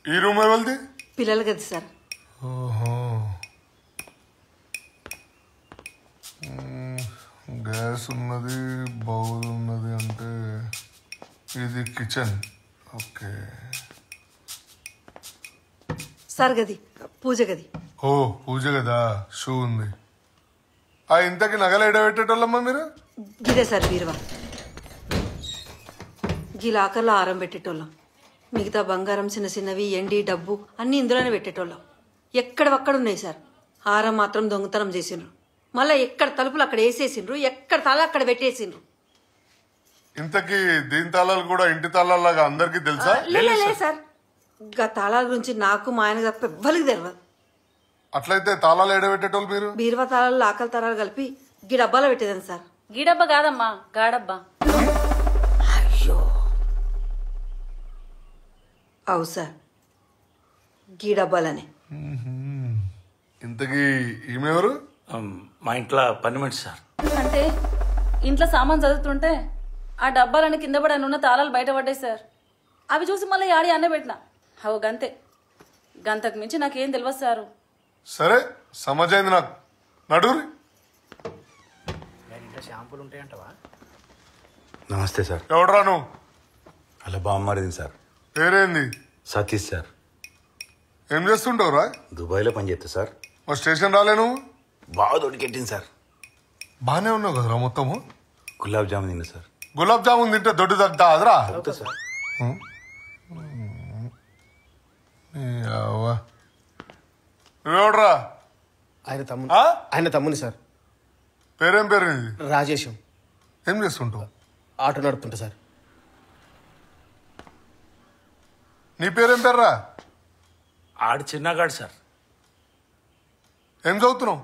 ఈ రూమ్ ఎవరిది? పిల్లలు కదా సార్. ఓహో, గ్యాస్ ఉన్నది, బౌల్ ఉన్నది, అంటే ఇది కిచెన్. ఓకే సార్ గది పూజ గది. ఓ పూజ కదా, షూ ఉంది. ఇంతకి నగలు ఎడబెట్టేటోళ్ళమ్మా మీరు? గిదే సార్ బీరువా. గీ లాకర్లో ఆరం పెట్టేటోళ్ళం. మిగతా బంగారం చిన్న చిన్నవి ఎండి డబ్బు అన్ని ఇందులోనే పెట్టేటోళ్ళం. ఎక్కడవక్కడ ఉన్నాయి సార్. హారం మాత్రం దొంగతనం చేసిండ్రు. మళ్ళీ ఎక్కడ తలుపులు అక్కడ వేసేసిండ్రు, ఎక్కడ తాళ అక్కడ పెట్టేసిండ్రు. ఇంతకీ దీని తాళాలు కూడా ఇంటి తాళాలాగా అందరికి తెలుసా? లే సార్, గా తాళాల గురించి నాకు మా ఆయన తప్ప ఎవ్వరికి తెలియదు. అట్లయితే తాళాలు ఎడబెట్టేటోళ్ళు మీరు? బీరువా తాళాలు లాకల తాళాలు కలిపి గీ డబ్బాలో పెట్టేదాన్ని సార్. గీ డబ్బా కాదమ్మా, గాడబ్బా. అయ్యో అవు సార్, గీ డబ్బాలనే. ఇంతకీ ఈమెవరు? మా ఇంట్లో పని మనిషి సార్. అంటే ఇంట్లో సామాన్ చదువుతుంటే ఆ డబ్బాలని కింద పడి ఉన్న తాళాలు బయటపడ్డాయి సార్. అవి చూసి మళ్ళీ ఆడి అన్న పెట్టిన. అవు గంతే, గంతకు మించి నాకేం తెలియదు సారు. సరే సమజైంది నాకు. నడురి. నమస్తే సార్. ఎవడరా నువ్వు? అలా బామ్మరిది సార్. పేరేంది? సతీష్ సార్. ఏం చేస్తుంటావురా? దుబాయ్లో పనిచేస్తా సార్. మా స్టేషన్ రాలే నువ్వు? బాగా దొడికెట్టింది సార్. బానే ఉన్నావు కదరా మొత్తము? గులాబ్ జామున్ తిన్నా సార్. గులాబ్ జామున్ తింటే దొడ్డు తగ్గుతా అదరా? సార్. నువ్వెవడరా? ఆయన తమ్ముని సార్. పేరేం పేరు? రాజేశం. ఏం చేస్తుంటావు? ఆటో నడుపుతుంటా సార్. నీ పేరేం పేర్రా? ఆడు చిన్నగాడు సార్. ఏం చదువుతున్నావు?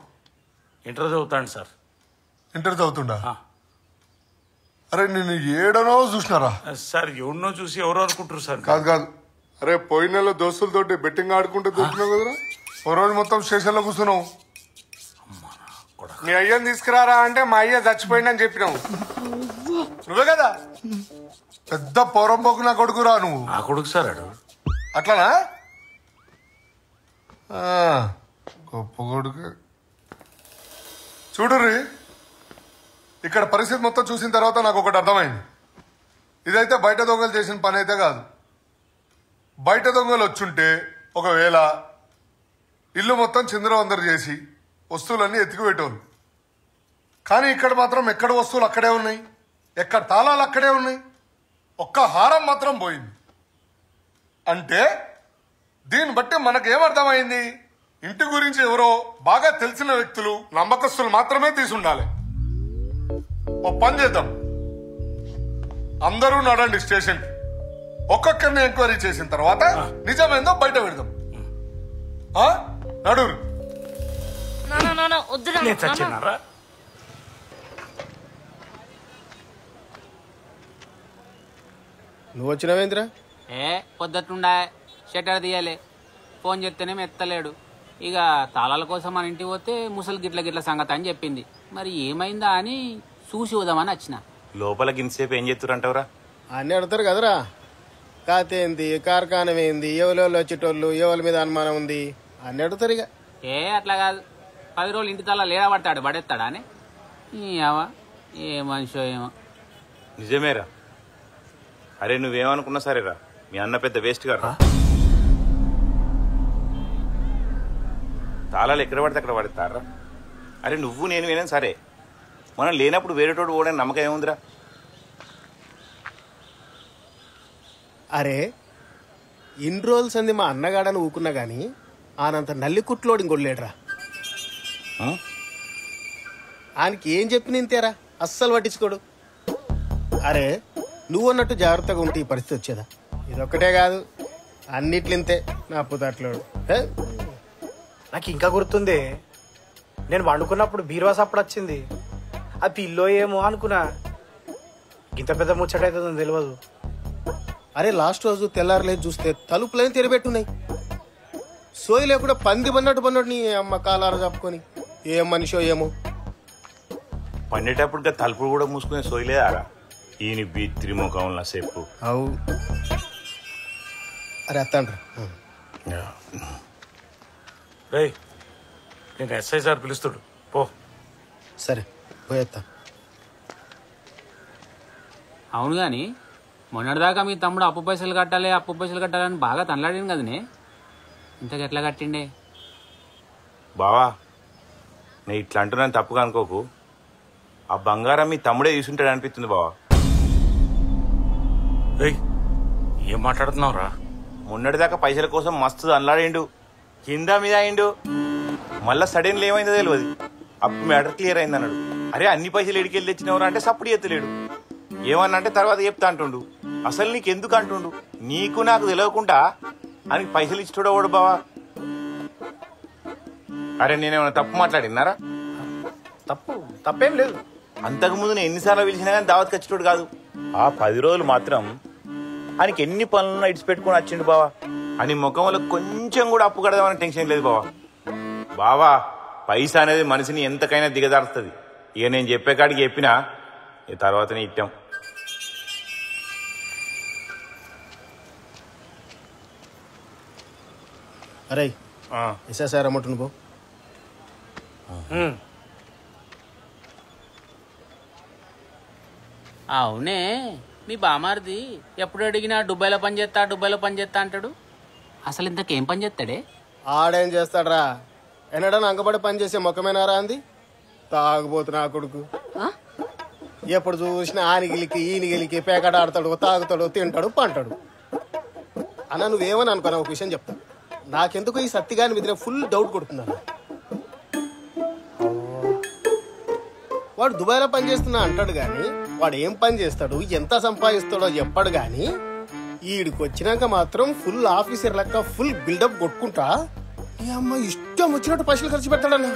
ఇంటర్ చదువుతాడు సార్. ఇంటర్ చదువుతుండా? అరే నేను ఏడనో చూసినారా సార్. ఎవరినో చూసి ఎవరు అనుకుంటారు సార్? కాదు కాదు, అరే పోయిన నెల దోస్తులతోటి బెట్టింగ్ ఆడుకుంటూ దొరికినావు కదరా. ఓ రోజు మొత్తం స్టేషన్ లో కూర్చున్నావు. మీ అయ్యని తీసుకురారా అంటే మా అయ్య చచ్చిపోయిందని చెప్పినావు. నువ్వే కదా పెద్ద పొరంపోకు నా కొడుకురా నువ్వు. నా కొడుకు సార్ ఆడు. అట్లానా? గొప్ప కొడుకు. చూడుర్రి, ఇక్కడ పరిస్థితి మొత్తం చూసిన తర్వాత నాకు ఒకటి అర్థమైంది. ఇదైతే బయట దొంగలు చేసిన పని అయితే కాదు. బయట దొంగలు వచ్చుంటే ఒకవేళ ఇల్లు మొత్తం చిందరవందరు చేసి వస్తువులన్నీ ఎత్తికి పెట్టేవాళ్ళు. కానీ ఇక్కడ మాత్రం ఎక్కడ వస్తువులు అక్కడే ఉన్నాయి, ఎక్కడ తాళాలు అక్కడే ఉన్నాయి, ఒక్క హారం మాత్రం పోయింది. అంటే దీన్ని బట్టి మనకేమర్థమైంది? ఇంటి గురించి ఎవరో బాగా తెలిసిన వ్యక్తులు, నమ్మకస్తులు మాత్రమే తీసి ఉండాలి. ఓ పని చేద్దాం, అందరూ నడండి స్టేషన్ కి. ఒక్కొక్కరిని ఎంక్వైరీ చేసిన తర్వాత నిజమేందో బయట పెడదాం. నడురు. నువ్వు వచ్చినావేంద్రా? పొద్దుట్లుండా షట్టర్ తీయాలి. ఫోన్ చేస్తేనేమో ఎత్తలేడు. ఇక తాళాల కోసం మన ఇంటికి పోతే ముసలి గిట్ల గిట్ల సంగతి అని చెప్పింది. మరి ఏమైందా అని చూసి వదామని వచ్చిన. లోపల గింతసేపు ఏం చేస్తురంటవరా? అన్నీ అడుగుతారు కదరా. కాతేంది, కార్ఖానం ఏంది, ఎవరెవరు వచ్చేటోళ్ళు, ఎవరి మీద అనుమానం ఉంది అన్నీ అడుగుతారు. ఇక అట్లా కాదు, 10 రోజులు ఇంటి తాళాలు లేడా పడతాడు, పడేస్తాడా అని. ఏ మనిషో ఏమో. నిజమేరా. అరే నువ్వేమనుకున్నా సరేరా, మీ అన్న పెద్ద వేస్ట్ గారా. తాళాలు ఎక్కడ పడితే అక్కడ పడతారా? అరే నువ్వు నేను వినా సరే, మనం లేనప్పుడు వేరేటోడు పోవడానికి నమ్మకం ఏముందిరా? అరే ఇన్ని రోజులు సంది మా అన్నగాడని ఊకున్నా గాని ఆనంత నల్లి కుట్లోడు ఇంకొడలేడురా. ఆయనకి ఏం చెప్పి నింతేరా, అస్సలు పట్టించుకోడు. అరే నువ్వు అన్నట్టు జాగ్రత్తగా ఉంటే ఈ పరిస్థితి వచ్చేదా? ఇదొక్కటే కాదు, అన్నిట్లింతే నా పుతాట్లోడు. నాకు ఇంకా గుర్తుంది, నేను వండుకున్నప్పుడు బీరువా సప్పుడు వచ్చింది. అది పిల్లో ఏమో అనుకున్నా. ఇంత పెద్ద ముచ్చటైతుందని తెలియదు. అరే లాస్ట్ రోజు తెల్లారలేదు చూస్తే తలుపులేని తెరబెట్టున్నాయి. సోయి లేకుండా పంది పన్నట్టు నీ అమ్మ కాలార చెప్పుకొని. ఏం మనిషో ఏమో. పండేటప్పుడు తలుపులు కూడా మూసుకునే సోయలేదారా ఈయన బీత్రి ముఖంలో సేపు. అవు అరే అత్తండ్రా రేయ్ నేను ఎస్ఐ సార్ పిలుస్తుడు పో. సరే పోయేత్తా. అవును కానీ మొన్నటిదాకా మీ తమ్ముడు అప్పు పైసలు కట్టాలని బాగా తనలాడింది కదనే, ఇంతకు ఎట్లా కట్టిండే? బావా నేను ఇట్లా అంటున్నాను తప్పుగా అనుకోకు. ఆ బంగారం మీ తమ్ముడే తీసుంటాడు అనిపిస్తుంది బావా. రేయ్ ఏం మాట్లాడుతున్నావురా? మొన్నటిదాకా పైసల కోసం మస్తు అల్లాడిండు, కింద మీద అయిండు. మళ్ళా సడన్లీ ఏమైందో తెలియదు. అప్పుడు మ్యాటర్ క్లియర్ అయింది అన్నాడు. అరే అన్ని పైసలు ఎడికెళ్ళి తెచ్చినవరా అంటే సప్పుడు ఎత్తలేడు. ఏమన్నా అంటే తర్వాత చెప్తా అంటుండు. అసలు నీకు ఎందుకు అంటుండు? నీకు నాకు తెలియకుండా ఆయనకి పైసలు ఇచ్చేటోడు వాడు బావా. అరే నేనేమన్నా తప్పు మాట్లాడినారా? తప్పేం లేదు. అంతకుముందు నేను ఎన్నిసార్లు పిలిచినా కానీ దావత్కి వచ్చేటోడు కాదు. ఆ 10 రోజులు మాత్రం ఆయనకి ఎన్ని పనులను ఇడిచిపెట్టుకుని వచ్చిండు బావా. అని ముఖంలో కొంచెం కూడా అప్పు కడదామని టెన్షన్ లేదు బావా. బావా పైసా అనేది మనిషిని ఎంతకైనా దిగదారుస్తుంది. ఇక నేను చెప్పే కాడికి చెప్పినా తర్వాతనే ఇట్టాం. అరే ఎస్ఐ సార్ అమ్మంటు నువ్వు అవునే మీ బామారిది ఎప్పుడు అడిగినా దుబాయ్లో పని చేస్తా అంటాడు. అసలు ఇంతకేం పని చేస్తాడే? ఆడేం చేస్తాడరా? ఎన్నడన్నా అంగబడి పని చేసే ముఖమేనారా అంది? తాగుబోతున్నా కొడుకు. ఎప్పుడు చూసినా ఆనిగిలికి ఈనిగిలికి పేకట ఆడతాడు, తాగుతాడు, తింటాడు, పంటాడు. అన్న నువ్వేమని అనుకున్నా ఒక విషయం చెప్తా. నాకెందుకు ఈ సత్తిగాని మీద ఫుల్ డౌట్ కొడుతున్నా. వాడు దుబాయ్లో పని చేస్తున్నా అంటాడు గాని వాడు ఏం పని చేస్తాడు, ఎంత సంపాదిస్తాడో చెప్పాడు గాని ఈడికి వచ్చినాక మాత్రం ఫుల్ ఆఫీసర్ లెక్క ఫుల్ బిల్డప్ కొట్టుకుంటా ఈ అమ్మ ఇష్టం వచ్చినట్టు పైసలు ఖర్చు పెడతాడన్నా.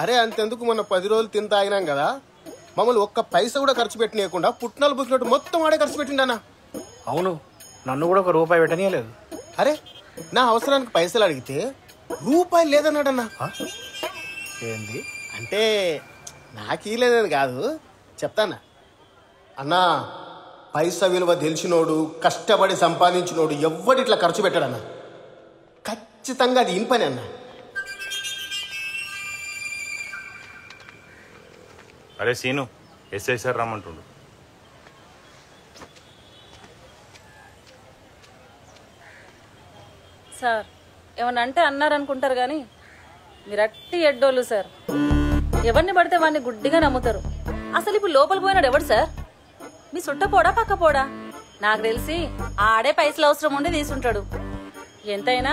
అరే అంతెందుకు మొన్న 10 రోజులు తిని తాగినాం కదా, మమ్మల్ని ఒక్క పైసా కూడా ఖర్చు పెట్టనీయకుండా పుట్నాలు పుట్టినట్టు మొత్తం వాడే ఖర్చు పెట్టిండన్నా. అవును, నన్ను కూడా ఒక రూపాయి పెట్టనీయలేదు. అరే నా అవసరానికి పైసలు అడిగితే రూపాయలు లేదన్నాడన్నా. ఏంది అంటే నాకీ లేదని కాదు చెప్తానా అన్నా. పైసా విలువ తెలిసినోడు, కష్టపడి సంపాదించినోడు ఎవ్వడి ఇట్లా ఖర్చు పెట్టాడన్నా. ఖచ్చితంగా అది ఇన్ పని అన్నా. అరే సీను ఎస్ఐ సార్ రమ్మంటుండు. సార్ ఏమన్నా అంటే అన్నారనుకుంటారు కానీ మీరు అట్టి ఎడ్డోళ్ళు సార్. ఎవరిని పడితే వాడిని గుడ్డిగా నమ్ముతారు. అసలు ఇప్పుడు లోపలికి పోయినాడు ఎవడు సార్? మీ సుట్టపోడా పక్కపోడా? నాకు తెలిసి ఆడే పైసలు అవసరం ఉండి తీసుంటాడు. ఎంతైనా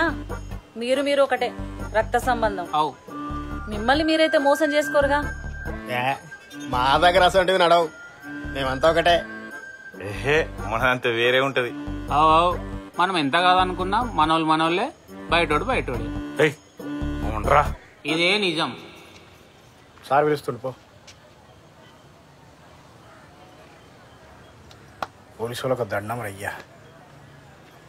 మీరు ఒకటే, రక్త సంబంధం. అవు మిమ్మల్ని మీరైతే మోసం చేసుకోరుగా. మా దగ్గర అసలు నడవు, మేమంతా ఒకటే. ఏహే మనంత వేరే ఉంటది. అవు మనం ఎంత కాదనుకున్నా మనోళ్ళే, బయటోడే. రేయ్ ఉండరా. ఇదే నిజం. సార్ పిలుస్తుండు పో. పోలీసు వాళ్ళకు దండం రయ్యా.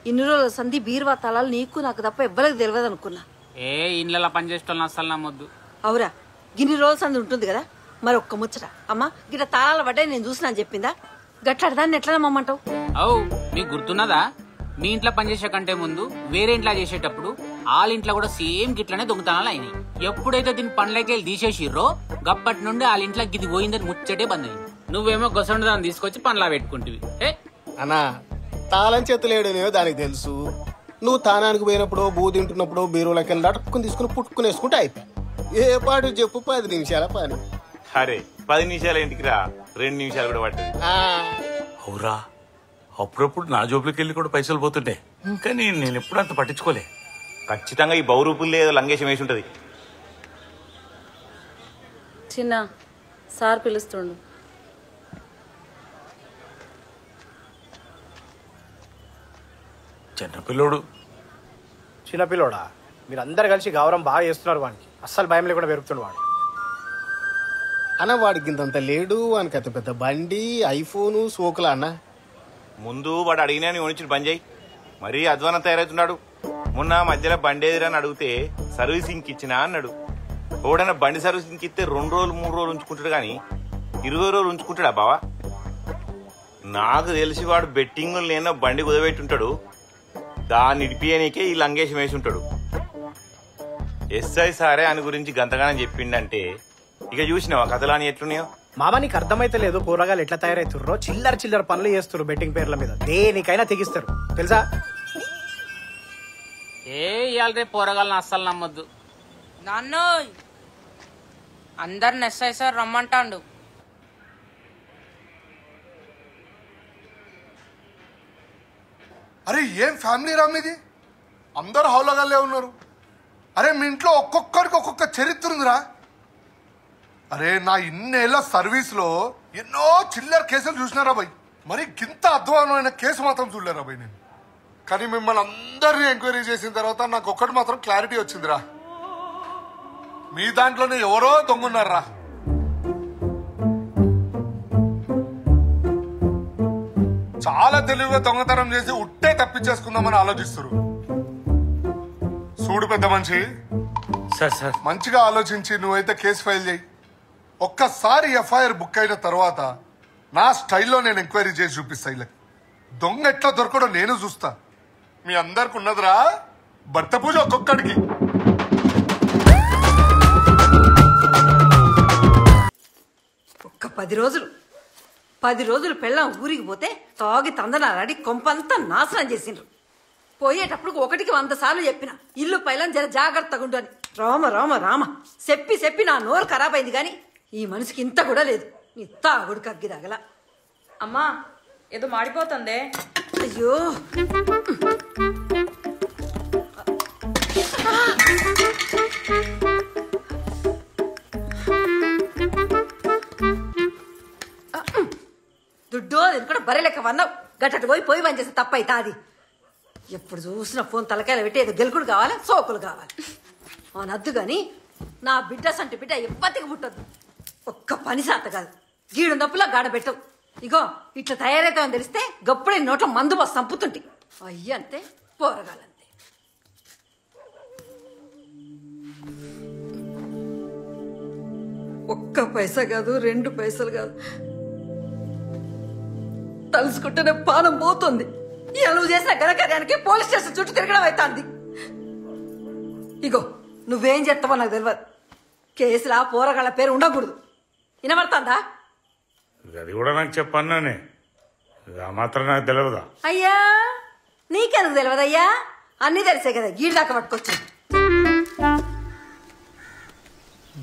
ఇన్ని రోజుల సంధి బీరువా తలాలు నీకు నాకు తప్ప ఎవ్వరికి తెలియదు అనుకున్నా. ఏ ఇండ్లలో పని చేసేటోళ్ళని అస్సలు నమ్మొద్దు. అవురా, గిన్ని రోజుల సంధి ఉంటుంది కదా. మరి ఒక్క ముచ్చట అమ్మా, గిట్ట తాళాల పడ్డాయి నేను చూసినా అని చెప్పిందా? గట్లాడు దాన్ని ఎట్లా నమ్మంటావు? అవు మీకు గుర్తున్నదా, మీ ఇంట్లో పనిచేసే కంటే ముందు వేరే ఇంట్లో చేసేటప్పుడు వాళ్ళ ఇంట్లో కూడా సేమ్ గిట్లనే దొంగతనాలు అయినాయి. ఎప్పుడైతే దీని పనులకెళ్ళి తీసేసిర్రో గప్పటి నుండి వాళ్ళ ఇంట్లో గిది పోయిందని ముచ్చటే బంద్ అయింది. నువ్వేమో గొసండు దాన్ని తీసుకొచ్చి పనులా పెట్టుకుంటువి. అన్నా తాళం చేతులేడనేవో దానికి తెలుసు. నువ్వు తానానికి పోయినప్పుడు బూ తింటున్నప్పుడు బీరువులకి వెళ్ళి అటుక్కుని తీసుకుని పుట్టుకుని వేసుకుంటే అయిపోయి. ఏ పాటు చెప్పు 10 నిమిషాల పని. అరే 10 నిమిషాల ఇంటికి రా, 2 నిమిషాలు కూడా పట్టింది. అవురా, అప్పుడప్పుడు నా జోబులకి వెళ్ళి కూడా పైసలు పోతుండే, కానీ నేను ఎప్పుడు అంత పట్టించుకోలే. ఖచ్చితంగా ఈ బౌరూపుల్లో ఏదో లంగేషం వేసి ఉంటది. చిన్న సార్ పిలుస్తుండు. చిన్నపిల్లోడు. చిన్నపిల్లోడా? మీరందరు కలిసి గౌరవం బాగా చేస్తున్నారు. వానికి అస్సలు భయం లేకుండా పెరుగుతుండు వాడు. అన్న వాడికి ఇంతంత లేడు, వానికి అంత పెద్ద బండి, ఐఫోను, సోకులా అన్న. ముందు వాడు అడిగినా నీ ఒనిచ్చి బంద్ చేయి. మరీ అధ్వానం తయారవుతున్నాడు. మొన్న మధ్యలో బండి ఎదురని అడిగితే సర్వీసింగ్కి ఇచ్చినా అన్నాడు. ఎవడన్నా బండి సర్వీసింగ్కి ఇస్తే 2 రోజులు 3 రోజులు ఉంచుకుంటాడు కానీ 20 రోజులు ఉంచుకుంటాడా బావా? నాకు తెలిసి వాడు బెట్టింగ్ లేనో బండి కుదబెట్టుంటాడు. దాన్ని ఇడిపియనీకే ఈ లంగేషం వేసి ఉంటాడు. ఎస్ఐ సారే అని గురించి గంతగానం చెప్పిండంటే ఇక చూసినావా కథలాని ఎట్లున్నాయో. మామ నీకు అర్థమైతే లేదు కూరగాయలు ఎట్లా తయారవుతుర్రో. చిల్లర చిల్లర పనులు చేస్తారు బెట్టింగ్ పేర్ల మీద, దేనికైనా తెగిస్తారు తెలుసా. ఇవాళ రేపు పోరగాళ్ళని అస్సలు నమ్మొద్దు. నాన్నోయ్ అందరిని ఎస్ఐ సార్ రమ్మంటాండు. అరే ఏం ఫ్యామిలీ రా మీది, అందరు హౌలగాళ్ళే ఉన్నారు. అరే మీ ఇంట్లో ఒక్కొక్కరికి ఒక్కొక్క చరిత్ర ఉందిరా. అరే నా ఇన్నేళ్ల సర్వీస్లో ఎన్నో చిల్లర కేసులు చూసినారా భయ్, మరి ఇంత అధ్వానమైన కేసు మాత్రం చూడలేరా భయ్ నేను. కానీ మిమ్మల్ని అందరినీ ఎంక్వైరీ చేసిన తర్వాత నాకు ఒక్కటి మాత్రం క్లారిటీ వచ్చిందిరా, మీ దాంట్లోనే ఎవరో దొంగన్నారా. చాలా తెలివిగా దొంగతనం చేసి ఉట్టే తప్పించేసుకుందామని ఆలోచిస్తారు. చూడు పెద్ద మనిషి, సార్ మంచిగా ఆలోచించి నువ్వైతే కేసు ఫైల్ చేయి. ఒక్కసారి ఎఫ్ఐఆర్ బుక్ అయిన తర్వాత నా స్టైల్లో నేను ఎంక్వైరీ చేసి చూపిస్తా. ఇలా దొంగ ఎట్లా దొరకడో నేను చూస్తా. మీ అందరికి ఉన్నదిరా భర్త పూజ ఒక్కొక్కడికి. ఒక్క 10 రోజులు పెళ్ళాం ఊరికి పోతే తాగి తందనాలాడి కొంపంతా నాశనం చేసిండ్రు. పోయేటప్పుడు 1కి 100 సార్లు చెప్పిన ఇల్లు పైలం జర జాగ్రత్తగా ఉండు అని. రామ రామ రామ చెప్పి నా నోరు ఖరాబ్ అయింది కానీ ఈ మనిషికి ఇంత కూడా లేదు. నీ తాగుడు కగ్గి తగల. అమ్మా ఏదో మాడిపోతుందే. అయ్యో దుడ్డు అది కూడా బర్రె లెక్క వన్నావు. గట్టటు పోయి పని చేస్తే తప్పైతే అది. ఎప్పుడు చూసిన ఫోన్ తలకాయలు పెట్టి ఏదో గెలుకుడు కావాలి, సోకులు కావాలి. నద్దు గాని నా బిడ్డ సంటి బిడ్డ ఎప్పటికి పుట్టద్దు. ఒక్క పని శాత కాదు, గీడు నొప్పులా గాడ పెట్టవు. ఇగో ఇట్లా తయారైతామని తెలిస్తే గప్పుడే నోట్లో మందు బస్ సంపుతుంటి. అయ్యంతే పోరగాలంతే. ఒక్క పైసా కాదు, 2 పైసలు కాదు, తలుసుకుంటేనే పానం పోతుంది. ఇలా నువ్వు చేసిన ఘనకార్యానికి పోలీస్ స్టేషన్ చుట్టూ తిరగడం అవుతుంది. ఇగో నువ్వేం చేస్తావో నాకు తెలియదు. కేసులా పోరగాళ్ళ పేరు ఉండకూడదు. వినబడుతుందా? అది కూడా నాకు చెప్పన్నానే, ఆ మాత్రం నాకు తెలియదా? అయ్యా నీకెందుకు తెలియదయ్యా, అన్నీ తెలిసే కదా గీడి దాకా పట్టుకొచ్చాను.